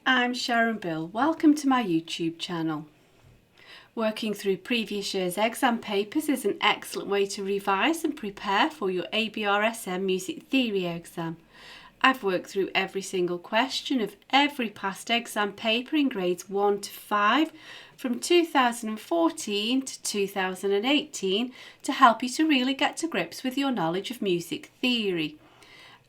I'm Sharon Bill. Welcome to my YouTube channel. Working through previous year's exam papers is an excellent way to revise and prepare for your ABRSM Music Theory exam. I've worked through every single question of every past exam paper in grades 1 to 5 from 2014 to 2018 to help you to really get to grips with your knowledge of music theory.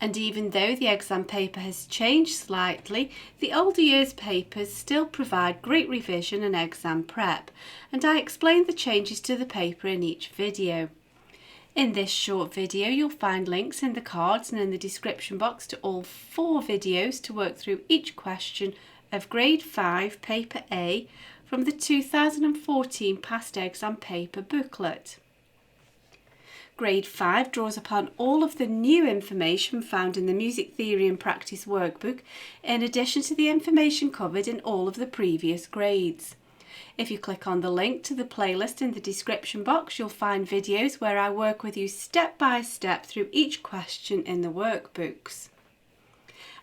And even though the exam paper has changed slightly, the older years papers still provide great revision and exam prep, and I explain the changes to the paper in each video. In this short video you'll find links in the cards and in the description box to all 4 videos to work through each question of grade 5 paper A from the 2014 past exam paper booklet. Grade 5 draws upon all of the new information found in the Music Theory and Practice workbook, in addition to the information covered in all of the previous grades. If you click on the link to the playlist in the description box, you'll find videos where I work with you step by step through each question in the workbooks.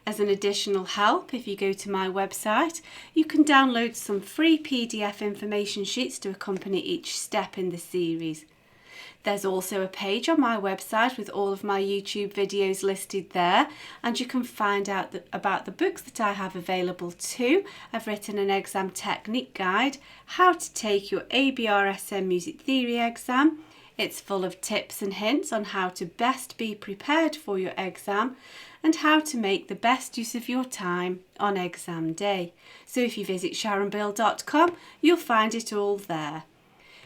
As an additional help, if you go to my website, you can download some free PDF information sheets to accompany each step in the series. There's also a page on my website with all of my YouTube videos listed there, and you can find out about the books that I have available too. I've written an exam technique guide, how to take your ABRSM Music Theory exam. It's full of tips and hints on how to best be prepared for your exam and how to make the best use of your time on exam day. So if you visit sharonbill.com, you'll find it all there.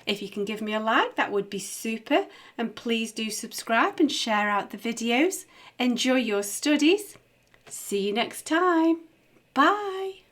If you can give me a like, that would be super, and please do subscribe and share out the videos. Enjoy your studies. See you next time. Bye.